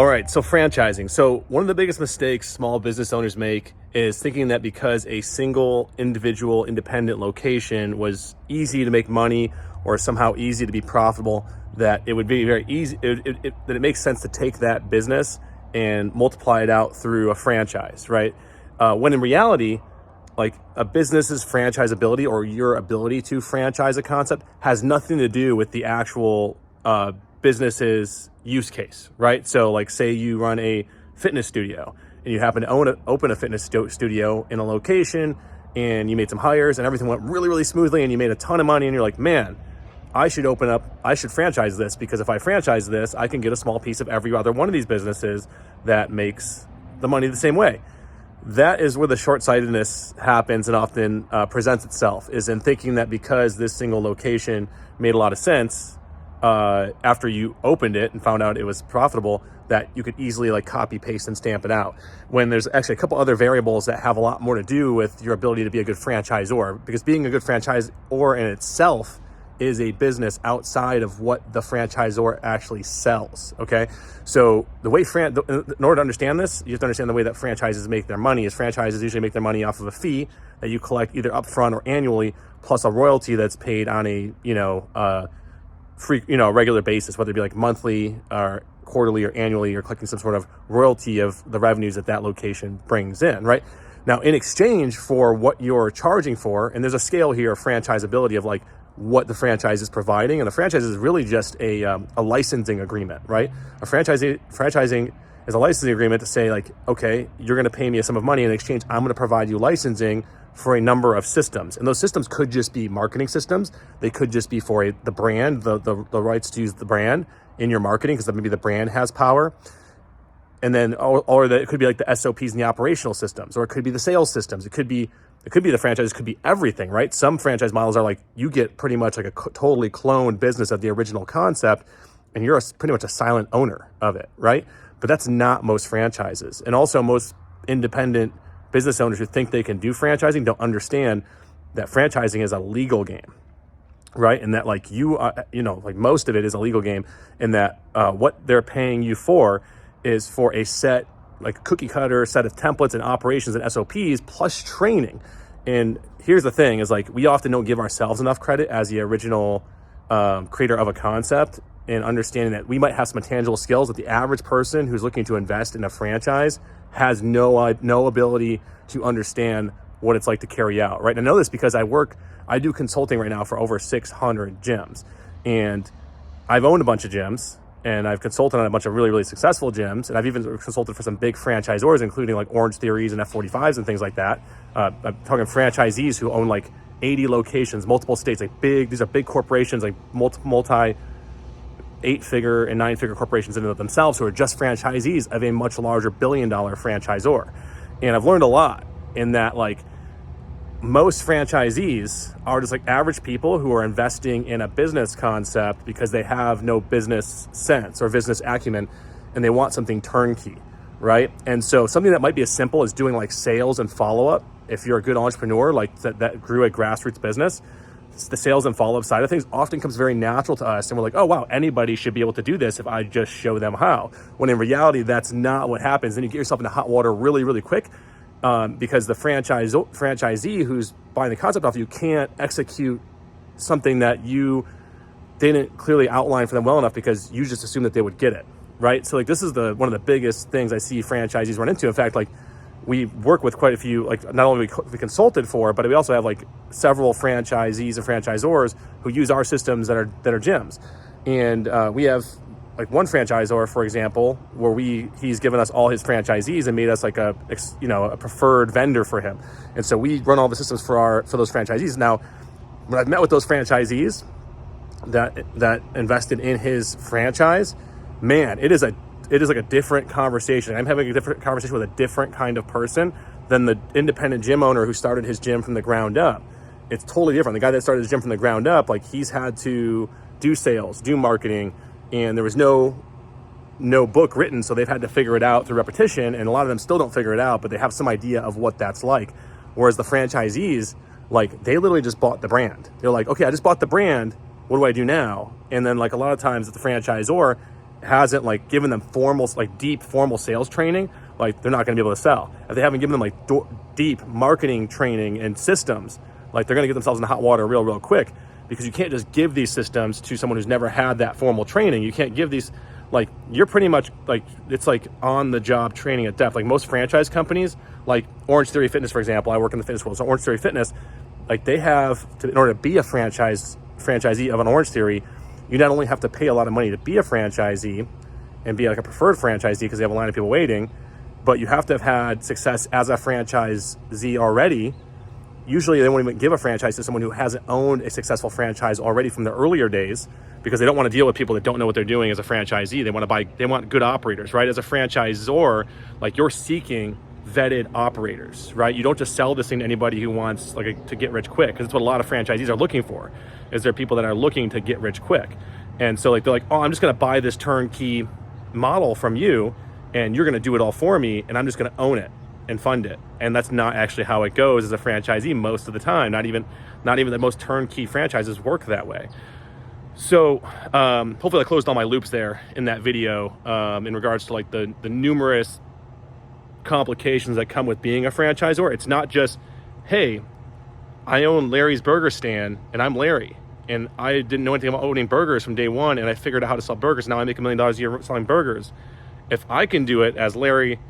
All right, so franchising. So one of the biggest mistakes small business owners make is thinking that because a single individual independent location was easy to make money or somehow easy to be profitable, that it would be very easy, that it makes sense to take that business and multiply it out through a franchise, right? When in reality, like a business's franchisability or your ability to franchise a concept has nothing to do with the actual business's use case, right? So like say you run a fitness studio and you happen to open a fitness studio in a location and you made some hires and everything went really, really smoothly and you made a ton of money and you're like, man, I should franchise this, because if I franchise this, I can get a small piece of every other one of these businesses that makes the money the same way. That is where the short-sightedness happens and often presents itself, is in thinking that because this single location made a lot of sense, after you opened it and found out it was profitable, that you could easily like copy, paste, and stamp it out. When there's actually a couple other variables that have a lot more to do with your ability to be a good franchisor, because being a good franchisor in itself is a business outside of what the franchisor actually sells, okay? So the way, in order to understand this, you have to understand the way that franchises make their money. Is franchises usually make their money off of a fee that you collect either upfront or annually, plus a royalty that's paid on a, regular basis, whether it be like monthly or quarterly or annually. You're collecting some sort of royalty of the revenues that location brings in, right? Now, in exchange for what you're charging for, and there's a scale here of franchisability of like what the franchise is providing, and the franchise is really just a licensing agreement, right? Franchising is a licensing agreement to say like, okay, you're going to pay me a sum of money in exchange. I'm going to provide you licensing for a number of systems, and those systems could just be marketing systems. They could just be for the brand, the rights to use the brand in your marketing, because maybe the brand has power. And then, or it could be like the SOPs and the operational systems, or it could be the sales systems. It could be the franchise, it could be everything, right? Some franchise models are like, you get pretty much like a totally cloned business of the original concept, and you're pretty much a silent owner of it, right? But that's not most franchises. And also most independent business owners who think they can do franchising don't understand that franchising is a legal game, right? And that like like most of it is a legal game, and that what they're paying you for is for a set, like cookie cutter set of templates and operations and SOPs plus training. And here's the thing is like, we often don't give ourselves enough credit as the original creator of a concept, and understanding that we might have some intangible skills that the average person who's looking to invest in a franchise has no ability to understand what it's like to carry out, right? And I know this because I do consulting right now for over 600 gyms, and I've owned a bunch of gyms, and I've consulted on a bunch of really, really successful gyms. And I've even consulted for some big franchisors, including like Orange Theories and F45s and things like that. I'm talking franchisees who own like 80 locations, multiple states, these are big corporations, like multi 8-figure and 9-figure corporations in and of themselves, who are just franchisees of a much larger billion-dollar franchisor. And I've learned a lot in that, like, most franchisees are just like average people who are investing in a business concept because they have no business sense or business acumen, and they want something turnkey, right? And so something that might be as simple as doing like sales and follow-up, if you're a good entrepreneur like that grew a grassroots business, the sales and follow-up side of things often comes very natural to us, and we're like, oh wow, anybody should be able to do this if I just show them how. When in reality, that's not what happens. Then you get yourself into hot water really, really quick, because the franchisee who's buying the concept off you can't execute something that you didn't clearly outline for them well enough, because you just assumed that they would get it, right? So like, this is one of the biggest things I see franchisees run into. In fact, like, we work with quite a few, like not only we consulted for, but we also have like several franchisees and franchisors who use our systems that are gyms. And we have like one franchisor, for example, where he's given us all his franchisees and made us like a preferred vendor for him. And so we run all the systems for those franchisees. Now, when I've met with those franchisees that invested in his franchise, man, it is like a different conversation. I'm having a different conversation with a different kind of person than the independent gym owner who started his gym from the ground up. It's totally different. The guy that started his gym from the ground up, like, he's had to do sales, do marketing, and there was no book written, so they've had to figure it out through repetition, and a lot of them still don't figure it out, but they have some idea of what that's like. Whereas the franchisees, like, they literally just bought the brand. They're like, okay, I just bought the brand, what do I do now? And then like a lot of times the franchisor hasn't like given them formal, like deep formal sales training, like they're not going to be able to sell. If they haven't given them like deep marketing training and systems, like they're going to get themselves in the hot water real quick, because you can't just give these systems to someone who's never had that formal training. You can't give these, like, you're pretty much like, it's like on the job training at depth. Like most franchise companies, like Orange Theory Fitness, for example, I work in the fitness world. So Orange Theory Fitness, like they have to, in order to be a franchisee of an Orange Theory, you not only have to pay a lot of money to be a franchisee and be like a preferred franchisee because they have a line of people waiting, but you have to have had success as a franchisee already. Usually they won't even give a franchise to someone who hasn't owned a successful franchise already from the earlier days, because they don't want to deal with people that don't know what they're doing as a franchisee. They want good operators, right? As a franchisor, like you're seeking vetted operators, right? You don't just sell this thing to anybody who wants to get rich quick, because it's what a lot of franchisees are looking for, is there people that are looking to get rich quick. And so like, they're like, oh, I'm just going to buy this turnkey model from you and you're going to do it all for me and I'm just going to own it and fund it. And that's not actually how it goes as a franchisee most of the time. Not even the most turnkey franchises work that way. So hopefully I closed all my loops there in that video in regards to like the numerous complications that come with being a franchisor. It's not just, hey, I own Larry's Burger Stand and I'm Larry and I didn't know anything about owning burgers from day one and I figured out how to sell burgers. Now I make $1 million a year selling burgers. If I can do it as Larry,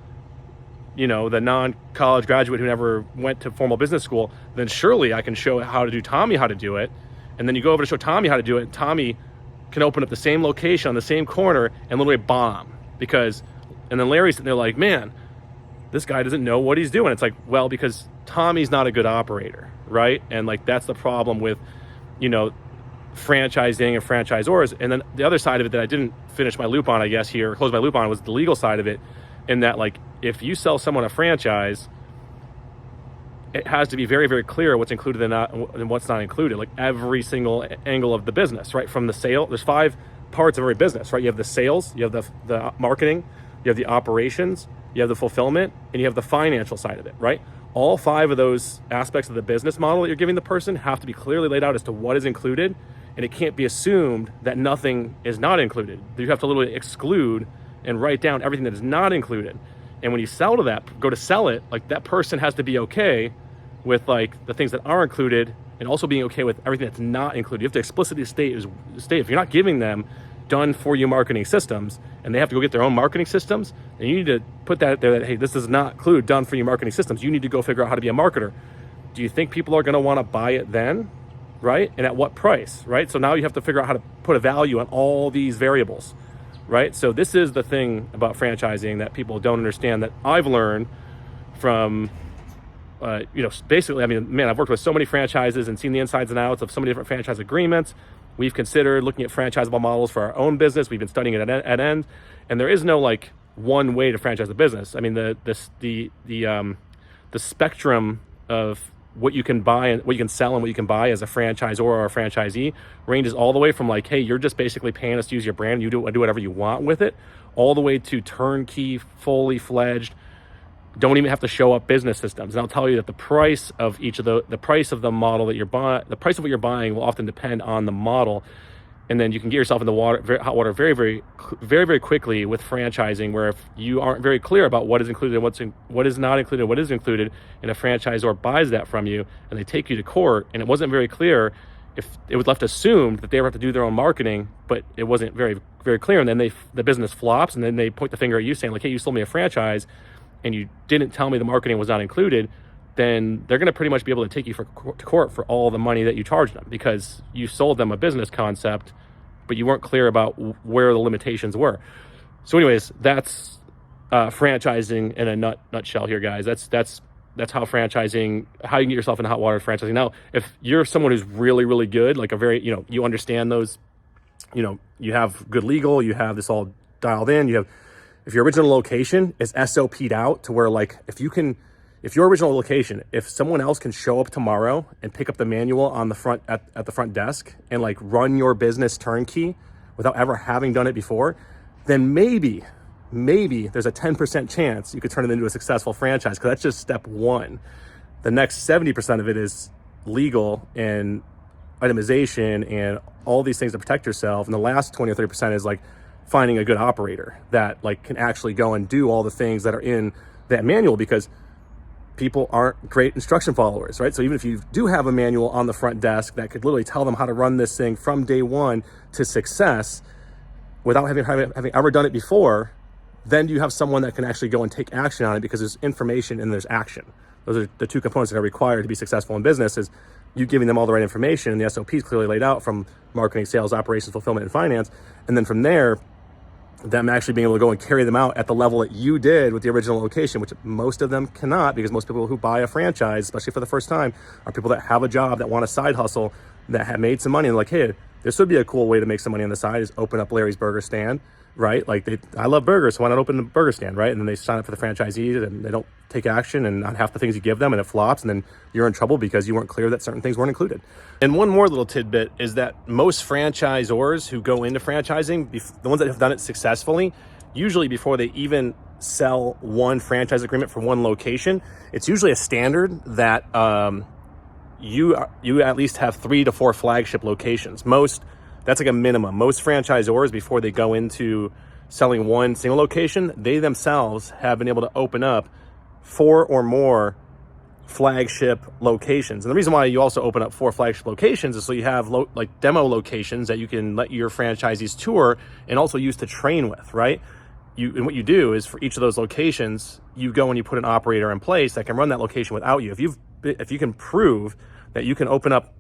you know, the non-college graduate who never went to formal business school, then surely I can show Tommy how to do it. And then you go over to show Tommy how to do it, and Tommy can open up the same location on the same corner and literally bomb. And then Larry's sitting there like, man, this guy doesn't know what he's doing. It's like, well, because Tommy's not a good operator, right? And like, that's the problem with, you know, franchising and franchisors. And then the other side of it that I didn't finish my loop on, I guess here, close my loop on, was the legal side of it. In that, like, if you sell someone a franchise, it has to be very, very clear what's included and what's not included, like every single angle of the business, right? From the sale, there's 5 parts of every business, right? You have the sales, you have the marketing, you have the operations, you have the fulfillment, and you have the financial side of it, right? All 5 of those aspects of the business model that you're giving the person have to be clearly laid out as to what is included, and it can't be assumed that nothing is not included. You have to literally exclude and write down everything that is not included. And when you go to sell it, like that person has to be okay with like the things that are included and also being okay with everything that's not included. You have to explicitly state if you're not giving them done for you marketing systems and they have to go get their own marketing systems, then you need to put that there that, hey, this does not include done for you marketing systems. You need to go figure out how to be a marketer. Do you think people are going to want to buy it then? Right? And at what price, right? So now you have to figure out how to put a value on all these variables, right? So this is the thing about franchising that people don't understand, that I've learned from, you know, basically, I mean, man, I've worked with so many franchises and seen the insides and outs of so many different franchise agreements. We've considered looking at franchisable models for our own business. We've been studying it at end, and there is no like one way to franchise a business. I mean, the spectrum of what you can buy and what you can sell and what you can buy as a franchisor or a franchisee ranges all the way from like, hey, you're just basically paying us to use your brand, you do whatever you want with it, all the way to turnkey, fully fledged, don't even have to show up business systems. And I'll tell you that the price of each of the price of the model that you're buying, the price of what you're buying will often depend on the model. And then you can get yourself in the hot water very quickly with franchising, where if you aren't very clear about what is included and what is not included, what is included, and a franchisor buys that from you and they take you to court and it wasn't very clear, if it was left assumed that they were have to do their own marketing, but it wasn't very, very clear, and then the business flops, and then they point the finger at you saying like, hey, you sold me a franchise and you didn't tell me the marketing was not included, then they're going to pretty much be able to take you to court for all the money that you charged them, because you sold them a business concept, but you weren't clear about where the limitations were. So anyways, that's franchising in a nutshell here, guys. That's how franchising, how you can get yourself in hot water with franchising. Now, if you're someone who's really, really good, like a very, you know, you understand those, you know, you have good legal, you have this all dialed in, if your original location is SOP'd out to where, like, if your original location, if someone else can show up tomorrow and pick up the manual on the front at the front desk and like run your business turnkey without ever having done it before, then maybe there's a 10% chance you could turn it into a successful franchise, because that's just step 1. The next 70% of it is legal and itemization and all these things to protect yourself. And the last 20 or 30% is like finding a good operator that like can actually go and do all the things that are in that manual, because people aren't great instruction followers, right? So even if you do have a manual on the front desk that could literally tell them how to run this thing from day one to success without having ever done it before, then you have someone that can actually go and take action on it, because there's information and there's action. Those are the two components that are required to be successful in business, is you giving them all the right information, and the SOP is clearly laid out from marketing, sales, operations, fulfillment, and finance. And then from there, them actually being able to go and carry them out at the level that you did with the original location, which most of them cannot, because most people who buy a franchise, especially for the first time, are people that have a job, that want a side hustle, that have made some money, and like, hey, this would be a cool way to make some money on the side, is open up Larry's Burger Stand, right? Like, I love burgers, so why not open a burger stand, right? And then they sign up for the franchisee, and they don't take action, and not half the things you give them, and it flops, and then you're in trouble because you weren't clear that certain things weren't included. And one more little tidbit is that most franchisors who go into franchising, the ones that have done it successfully, usually before they even sell one franchise agreement for one location, it's usually a standard that you at least have 3 to 4 flagship locations. That's like a minimum. Most franchisors, before they go into selling one single location, they themselves have been able to open up 4 or more flagship locations. And the reason why you also open up 4 flagship locations is so you have like demo locations that you can let your franchisees tour and also use to train with, right? And what you do is, for each of those locations, you go and you put an operator in place that can run that location without you. If you can prove that you can open up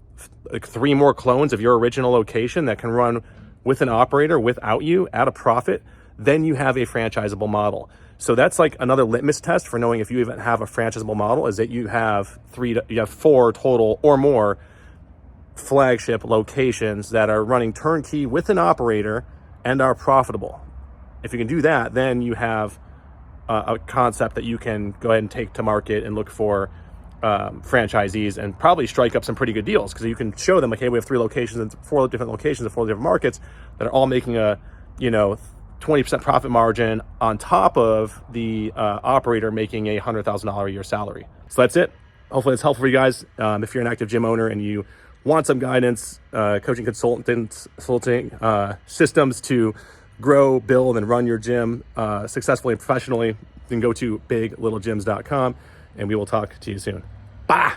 like 3 more clones of your original location that can run with an operator without you at a profit, then you have a franchisable model. So that's like another litmus test for knowing if you even have a franchisable model, is that you have 4 total or more flagship locations that are running turnkey with an operator and are profitable. If you can do that, then you have a concept that you can go ahead and take to market and look for franchisees, and probably strike up some pretty good deals, because you can show them, like, hey, we have 3 locations and 4 different locations in 4 different markets that are all making a 20% profit margin on top of the operator making a $100,000 a year salary. So that's it. Hopefully it's helpful for you guys. If you're an active gym owner and you want some guidance, coaching, consulting systems to grow, build, and run your gym successfully and professionally, you can go to biglittlegyms.com, and we will talk to you soon. Bye.